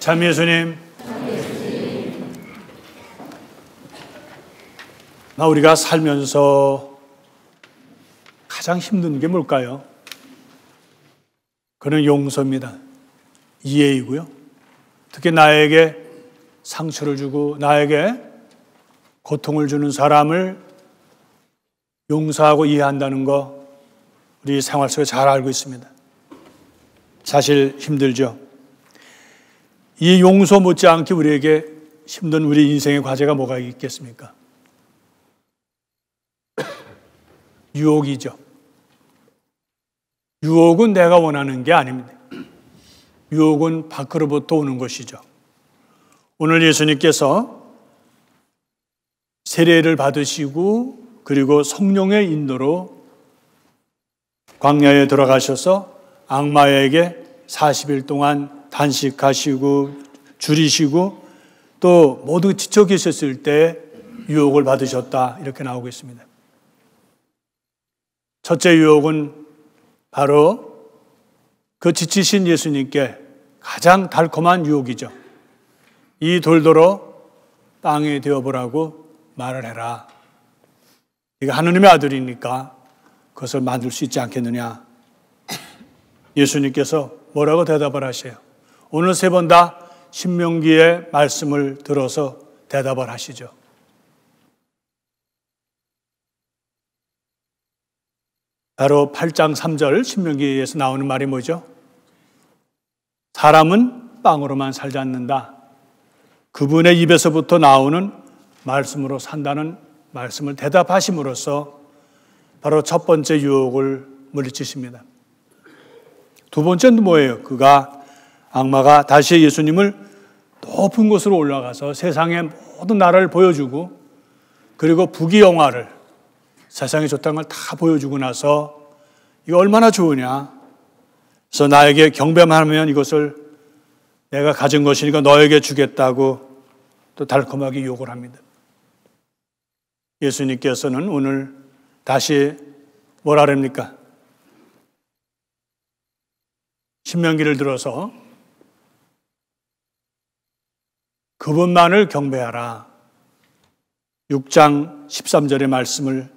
참 예수님, 우리가 살면서 가장 힘든 게 뭘까요? 그는 용서입니다. 이해이고요. 특히 나에게 상처를 주고 나에게 고통을 주는 사람을 용서하고 이해한다는 거 우리 생활 속에 잘 알고 있습니다. 사실 힘들죠. 이 용서 못지않게 우리에게 힘든 우리 인생의 과제가 뭐가 있겠습니까? 유혹이죠. 유혹은 내가 원하는 게 아닙니다. 유혹은 밖으로부터 오는 것이죠. 오늘 예수님께서 세례를 받으시고 그리고 성령의 인도로 광야에 들어가셔서 악마에게 40일 동안 단식하시고 줄이시고 또 모두 지쳐 계셨을 때 유혹을 받으셨다 이렇게 나오고 있습니다. 첫째 유혹은 바로 그 지치신 예수님께 가장 달콤한 유혹이죠. 이 돌더러 빵이 되어보라고 말을 해라. 네가 하느님의 아들이니까 그것을 만들 수 있지 않겠느냐. 예수님께서 뭐라고 대답을 하세요? 오늘 세 번 다 신명기의 말씀을 들어서 대답을 하시죠. 바로 8장 3절 신명기에서 나오는 말이 뭐죠? 사람은 빵으로만 살지 않는다. 그분의 입에서부터 나오는 말씀으로 산다는 말씀을 대답하심으로써 바로 첫 번째 유혹을 물리치십니다. 두 번째는 뭐예요? 악마가 다시 예수님을 높은 곳으로 올라가서 세상의 모든 나라를 보여주고 그리고 부귀영화를 세상에 좋다는 걸 다 보여주고 나서 이거 얼마나 좋으냐. 그래서 나에게 경배만 하면 이것을 내가 가진 것이니까 너에게 주겠다고 또 달콤하게 유혹을 합니다. 예수님께서는 오늘 다시 뭐라 그럽니까? 신명기를 들어서 그분만을 경배하라. 6장 13절의 말씀을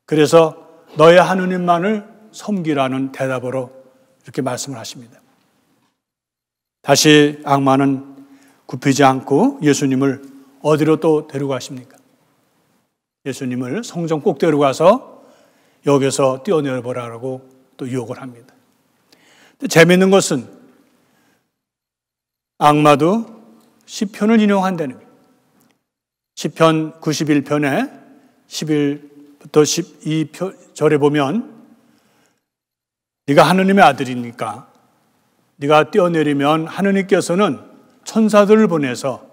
그래서 너의 하느님만을 섬기라는 대답으로 이렇게 말씀을 하십니다. 다시 악마는 굽히지 않고 예수님을 어디로 또 데려가십니까? 예수님을 성전 꼭 데려가서 여기서 뛰어내려보라고 또 유혹을 합니다. 근데 재미있는 것은 악마도 시편을 인용한다는 거예요. 시편 91편에 11부터 12절에 보면 네가 하느님의 아들이니까 네가 뛰어내리면 하느님께서는 천사들을 보내서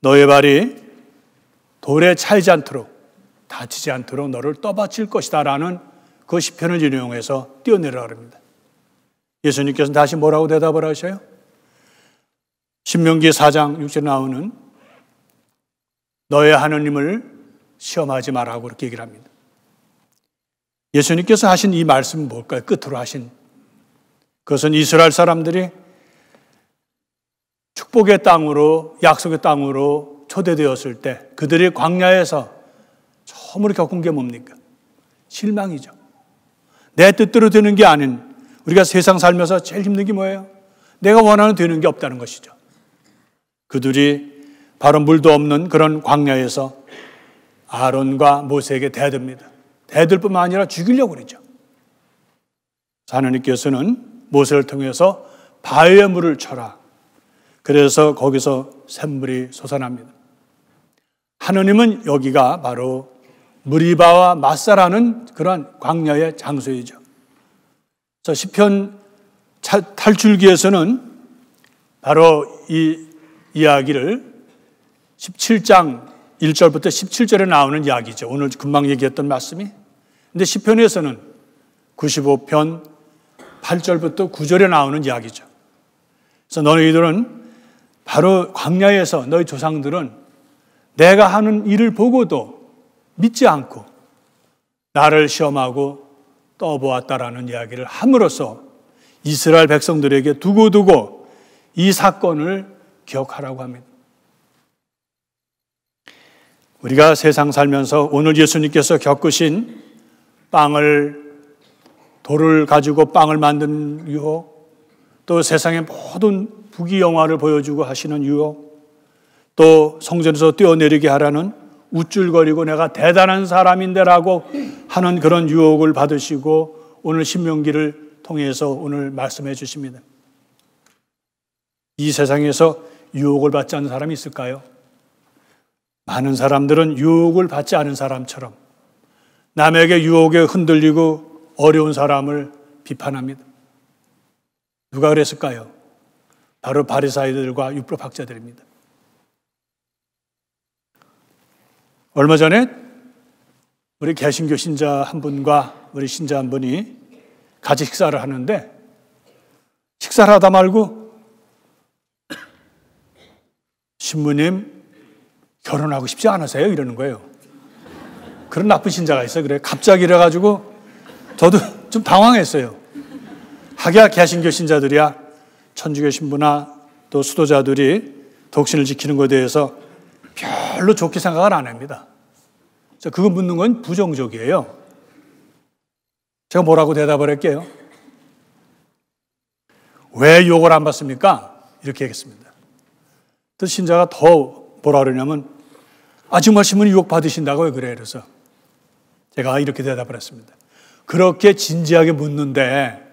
너의 발이 돌에 차이지 않도록 다치지 않도록 너를 떠받칠 것이다 라는 그 시편을 인용해서 뛰어내려라 합니다. 예수님께서는 다시 뭐라고 대답을 하셔요? 신명기 4장 6절에 나오는 너의 하느님을 시험하지 말라고 그렇게 얘기를 합니다. 예수님께서 하신 이 말씀은 뭘까요? 끝으로 하신 그것은 이스라엘 사람들이 축복의 땅으로 약속의 땅으로 초대되었을 때 그들이 광야에서 처음으로 겪은 게 뭡니까? 실망이죠. 내 뜻대로 되는 게 아닌 우리가 세상 살면서 제일 힘든 게 뭐예요? 내가 원하는 되는 게 없다는 것이죠. 그들이 바로 물도 없는 그런 광야에서 아론과 모세에게 대듭니다. 대들 뿐만 아니라 죽이려고 그러죠. 하나님께서는 모세를 통해서 바위에 물을 쳐라. 그래서 거기서 샘물이 솟아납니다. 하느님은 여기가 바로 무리바와 마사라는 그런 광야의 장소이죠. 그래서 시편 탈출기에서는 바로 이 이야기를 17장 1절부터 17절에 나오는 이야기죠. 오늘 금방 얘기했던 말씀이. 근데 시편에서는 95편 8절부터 9절에 나오는 이야기죠. 그래서 너희들은 바로 광야에서 너희 조상들은 내가 하는 일을 보고도 믿지 않고 나를 시험하고 떠보았다라는 이야기를 함으로써 이스라엘 백성들에게 두고두고 이 사건을 기억하라고 합니다. 우리가 세상 살면서 오늘 예수님께서 겪으신 돌을 가지고 빵을 만드는 유혹, 또 세상의 모든 부귀영화를 보여주고 하시는 유혹, 또 성전에서 뛰어내리게 하라는 우쭐거리고 내가 대단한 사람인데라고 하는 그런 유혹을 받으시고 오늘 신명기를 통해서 오늘 말씀해 주십니다. 이 세상에서 유혹을 받지 않는 사람이 있을까요? 많은 사람들은 유혹을 받지 않은 사람처럼 남에게 유혹에 흔들리고 어려운 사람을 비판합니다. 누가 그랬을까요? 바로 바리사이들과 율법학자들입니다. 얼마 전에 우리 개신교 신자 한 분과 우리 신자 한 분이 같이 식사를 하는데 식사를 하다 말고 신부님 결혼하고 싶지 않으세요? 이러는 거예요. 그런 나쁜 신자가 있어요. 그래 갑자기 이래가지고 저도 좀 당황했어요. 하기야 개신교 신자들이야 천주교 신부나 또 수도자들이 독신을 지키는 것에 대해서 별로 좋게 생각을 안 합니다. 그거 묻는 건 부정적이에요. 제가 뭐라고 대답을 할게요? 왜 유혹을 안 받습니까? 이렇게 얘기했습니다. 또 신자가 더 뭐라 그러냐면 정말 신부님 유혹 받으신다고요? 그래. 그래서 제가 이렇게 대답을 했습니다. 그렇게 진지하게 묻는데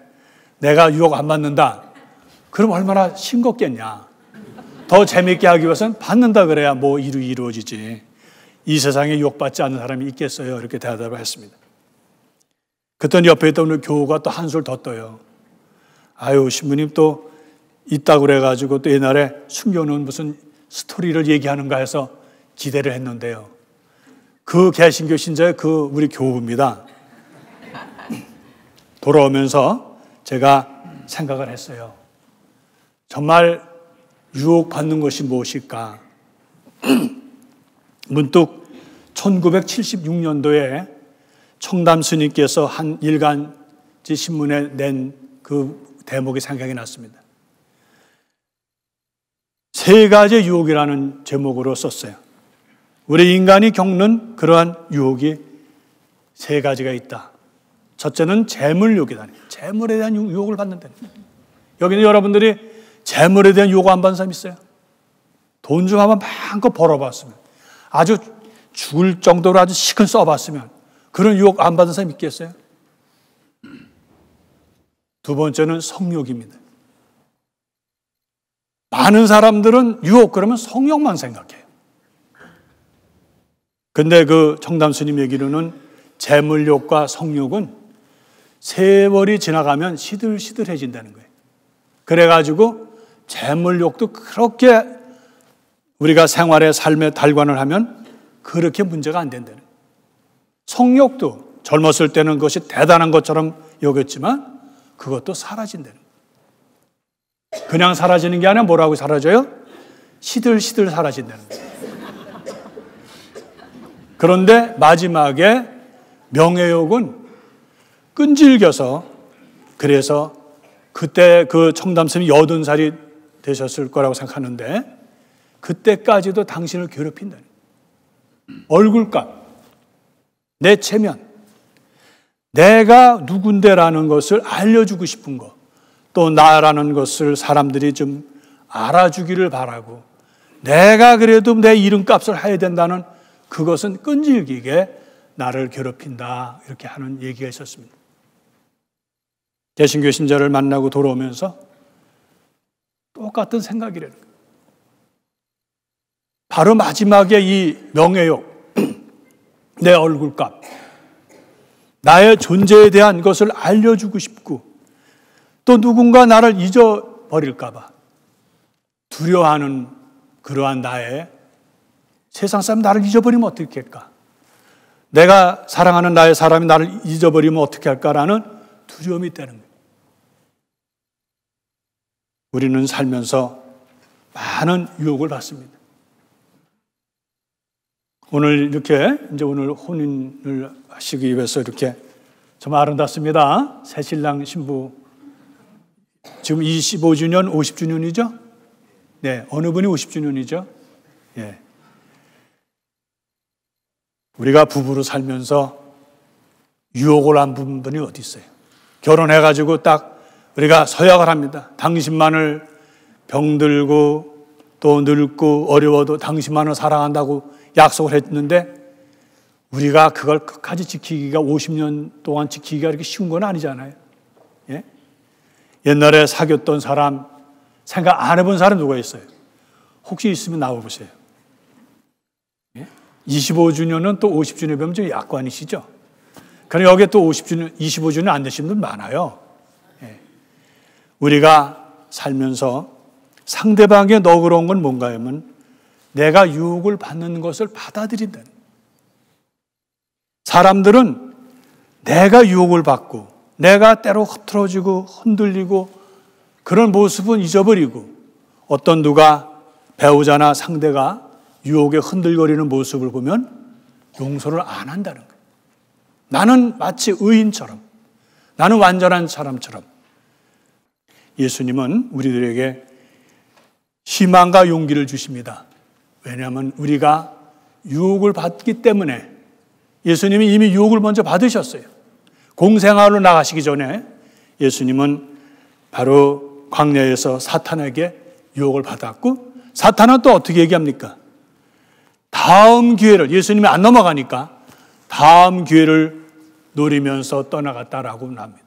내가 유혹 안 받는다. 그럼 얼마나 싱겁겠냐. 더 재밌게 하기 위해서는 받는다 그래야 뭐 일이 이루어지지. 이 세상에 유혹받지 않는 사람이 있겠어요? 이렇게 대답을 했습니다. 그랬더니 옆에 있던 우리 교우가 또 한술 더 떠요. 아유 신부님 또 있다고 그래가지고 또 옛날에 숨겨놓은 무슨 스토리를 얘기하는가 해서 기대를 했는데요. 그 개신교 신자의 그 우리 교우입니다. 돌아오면서 제가 생각을 했어요. 정말 유혹받는 것이 무엇일까? 문득 1976년도에 청담 스님께서 한 일간지 신문에 낸 그 대목이 생각이 났습니다. 3가지 유혹이라는 제목으로 썼어요. 우리 인간이 겪는 그러한 유혹이 3가지가 있다. 첫째는 재물유혹이다. 재물에 대한 유혹을 받는다. 여기는 여러분들이 재물에 대한 유혹 안 받는 사람 있어요? 돈 좀 한번 마음껏 벌어봤으면, 아주 죽을 정도로 아주 시큰 써봤으면 그런 유혹 안 받는 사람 있겠어요? 두 번째는 성욕입니다. 많은 사람들은 유혹 그러면 성욕만 생각해요. 근데 그 청담 스님 얘기로는 재물욕과 성욕은 세월이 지나가면 시들시들해진다는 거예요. 그래가지고 재물욕도 그렇게 우리가 생활의 삶의 달관을 하면 그렇게 문제가 안 된다는 거예요. 성욕도 젊었을 때는 그것이 대단한 것처럼 여겼지만 그것도 사라진다는 거예요. 그냥 사라지는 게 아니라 뭐라고 사라져요? 시들시들 사라진다는 거예요. 그런데 마지막에 명예욕은 끈질겨서, 그래서 그때 그 청담스님이 80살이 되셨을 거라고 생각하는데 그때까지도 당신을 괴롭힌다는 거예요. 얼굴값, 내 체면, 내가 누군데라는 것을 알려주고 싶은 것, 또 나라는 것을 사람들이 좀 알아주기를 바라고 내가 그래도 내 이름값을 해야 된다는 그것은 끈질기게 나를 괴롭힌다, 이렇게 하는 얘기가 있었습니다. 개신교 신자를 만나고 돌아오면서 똑같은 생각이라는 거예요. 바로 마지막에 이 명예욕, 내 얼굴값, 나의 존재에 대한 것을 알려주고 싶고 또 누군가 나를 잊어버릴까 봐 두려워하는 그러한 나의, 세상 사람 나를 잊어버리면 어떻게 할까? 내가 사랑하는 나의 사람이 나를 잊어버리면 어떻게 할까라는 두려움이 있다는 거예요. 우리는 살면서 많은 유혹을 받습니다. 오늘 이렇게 이제 오늘 혼인을 하시기 위해서 이렇게 정말 아름답습니다. 새신랑 신부 지금 25주년, 50주년이죠? 네, 어느 분이 50주년이죠? 예. 우리가 부부로 살면서 유혹을 안 받는 분이 어디 있어요? 결혼해가지고 딱 우리가 서약을 합니다. 당신만을 병들고 또 늙고 어려워도 당신만을 사랑한다고 약속을 했는데 우리가 그걸 끝까지 지키기가 50년 동안 지키기가 이렇게 쉬운 건 아니잖아요. 예? 옛날에 사귀었던 사람 생각 안 해본 사람 누가 있어요? 혹시 있으면 나와보세요. 예? 25주년은 또 50주년 되면 좀 약관이시죠? 그럼 여기에 또 50주년, 25주년 안 되신 분 많아요. 예. 우리가 살면서 상대방의 너그러운 건 뭔가 하면 내가 유혹을 받는 것을 받아들인다는 거예요. 사람들은 내가 유혹을 받고 내가 때로 흐트러지고 흔들리고 그런 모습은 잊어버리고 어떤 누가 배우자나 상대가 유혹에 흔들거리는 모습을 보면 용서를 안 한다는 거예요. 나는 마치 의인처럼, 나는 완전한 사람처럼. 예수님은 우리들에게 희망과 용기를 주십니다. 왜냐하면 우리가 유혹을 받기 때문에 예수님이 이미 유혹을 먼저 받으셨어요. 공생활로 나가시기 전에 예수님은 바로 광야에서 사탄에게 유혹을 받았고 사탄은 또 어떻게 얘기합니까? 다음 기회를, 예수님이 안 넘어가니까 다음 기회를 노리면서 떠나갔다라고 합니다.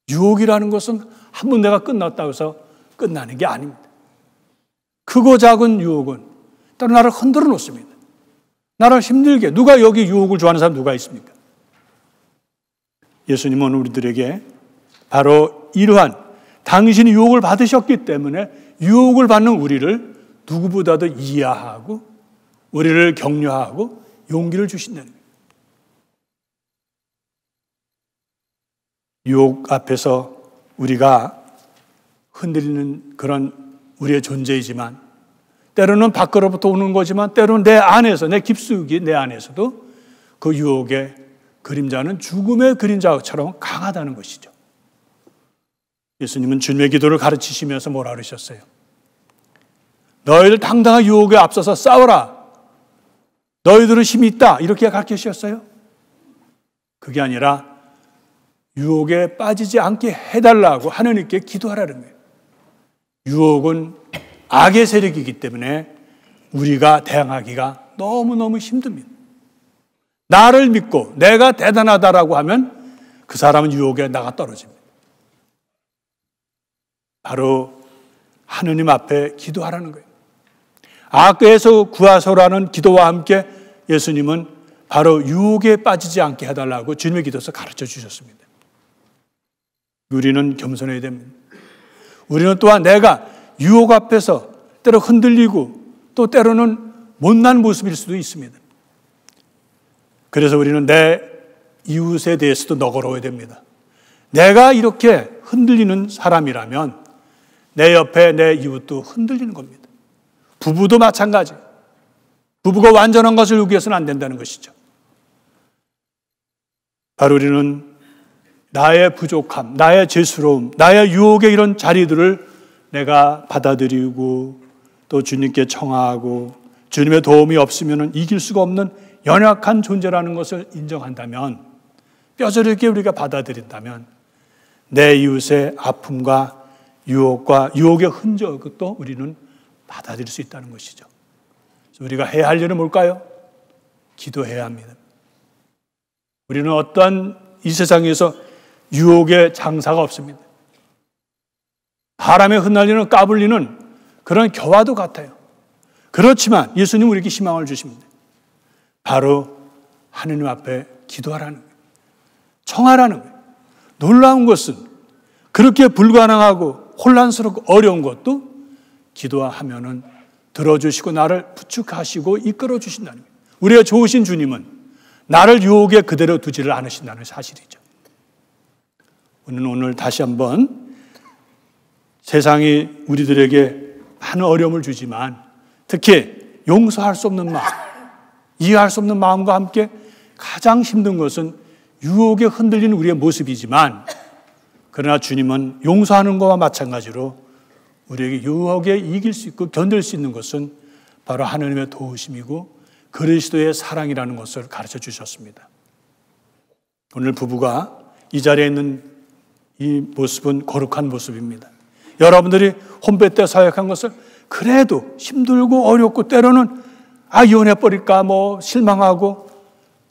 유혹이라는 것은 한 번 내가 끝났다고 해서 끝나는 게 아닙니다. 크고 작은 유혹은 때로 나를 흔들어 놓습니다. 나를 힘들게, 누가 여기 유혹을 좋아하는 사람 누가 있습니까? 예수님은 우리들에게 바로 이러한 당신이 유혹을 받으셨기 때문에 유혹을 받는 우리를 누구보다도 이해하고 우리를 격려하고 용기를 주신다는 거예요. 유혹 앞에서 우리가 흔들리는 그런 우리의 존재이지만 때로는 밖으로부터 오는 거지만 때로는 내 안에서, 내 깊숙이 내 안에서도 그 유혹의 그림자는 죽음의 그림자처럼 강하다는 것이죠. 예수님은 주님의 기도를 가르치시면서 뭐라 그러셨어요? 너희들 당당한 유혹에 앞서서 싸워라. 너희들은 힘이 있다. 이렇게 가르치셨어요? 그게 아니라 유혹에 빠지지 않게 해달라고 하나님께 기도하라는 거예요. 유혹은 악의 세력이기 때문에 우리가 대항하기가 너무너무 힘듭니다. 나를 믿고 내가 대단하다라고 하면 그 사람은 유혹에 나가 떨어집니다. 바로 하느님 앞에 기도하라는 거예요. 악에서 구하소라는 기도와 함께 예수님은 바로 유혹에 빠지지 않게 해달라고 주님의 기도에서 가르쳐 주셨습니다. 우리는 겸손해야 됩니다. 우리는 또한 내가 유혹 앞에서 때로 흔들리고 또 때로는 못난 모습일 수도 있습니다. 그래서 우리는 내 이웃에 대해서도 너그러워야 됩니다. 내가 이렇게 흔들리는 사람이라면 내 옆에 내 이웃도 흔들리는 겁니다. 부부도 마찬가지. 부부가 완전한 것을 요구해서는 안 된다는 것이죠. 바로 우리는 나의 부족함, 나의 죄스러움, 나의 유혹의 이런 자리들을 내가 받아들이고 또 주님께 청하고 주님의 도움이 없으면 이길 수가 없는 연약한 존재라는 것을 인정한다면, 뼈저리게 우리가 받아들인다면 내 이웃의 아픔과 유혹의 흔적도 우리는 받아들일 수 있다는 것이죠. 우리가 해야 할 일은 뭘까요? 기도해야 합니다. 우리는 어떠한 이 세상에서 유혹의 장사가 없습니다. 바람에 흩날리는 까불리는 그런 겨와도 같아요. 그렇지만 예수님은 우리에게 희망을 주십니다. 바로 하느님 앞에 기도하라는 거예요. 청하라는 거예요. 놀라운 것은 그렇게 불가능하고 혼란스럽고 어려운 것도 기도하면은 들어주시고 나를 부축하시고 이끌어 주신다는 거예요. 우리가 좋으신 주님은 나를 유혹에 그대로 두지를 않으신다는 사실이죠. 우리는 오늘 다시 한번 세상이 우리들에게 많은 어려움을 주지만 특히 용서할 수 없는 마음, 이해할 수 없는 마음과 함께 가장 힘든 것은 유혹에 흔들리는 우리의 모습이지만 그러나 주님은 용서하는 것과 마찬가지로 우리에게 유혹에 이길 수 있고 견딜 수 있는 것은 바로 하나님의 도우심이고 그리스도의 사랑이라는 것을 가르쳐 주셨습니다. 오늘 부부가 이 자리에 있는 이 모습은 거룩한 모습입니다. 여러분들이 혼배 때 사역한 것을 그래도 힘들고 어렵고 때로는 이혼해버릴까 실망하고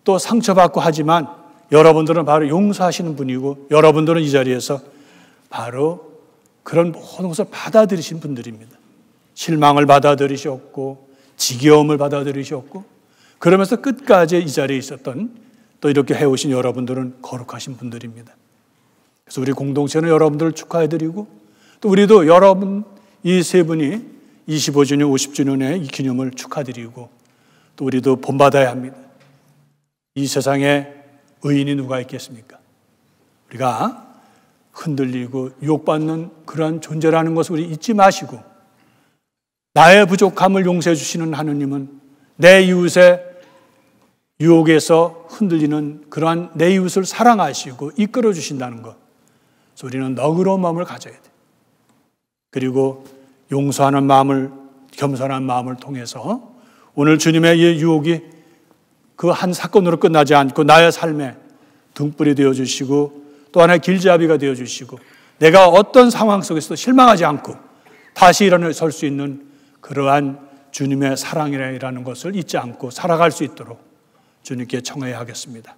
또 상처받고 하지만 여러분들은 바로 용서하시는 분이고 여러분들은 이 자리에서 바로 그런 모든 것을 받아들이신 분들입니다. 실망을 받아들이셨고 지겨움을 받아들이셨고 그러면서 끝까지 이 자리에 있었던 또 이렇게 해오신 여러분들은 거룩하신 분들입니다. 그래서 우리 공동체는 여러분들을 축하해드리고 또 우리도 여러분 이 세 분이 25주년, 50주년의 이 기념을 축하드리고 또 우리도 본받아야 합니다. 이 세상에 의인이 누가 있겠습니까? 우리가 흔들리고 유혹받는 그러한 존재라는 것을 우리 잊지 마시고 나의 부족함을 용서해 주시는 하느님은 내 이웃의 유혹에서 흔들리는 그러한 내 이웃을 사랑하시고 이끌어 주신다는 것. 그래서 우리는 너그러운 마음을 가져야 돼. 그리고 용서하는 마음을, 겸손한 마음을 통해서 오늘 주님의 이 유혹이 그 한 사건으로 끝나지 않고 나의 삶에 등불이 되어주시고 또 하나의 길잡이가 되어주시고 내가 어떤 상황 속에서도 실망하지 않고 다시 일어설 수 있는 그러한 주님의 사랑이라는 것을 잊지 않고 살아갈 수 있도록 주님께 청해야 하겠습니다.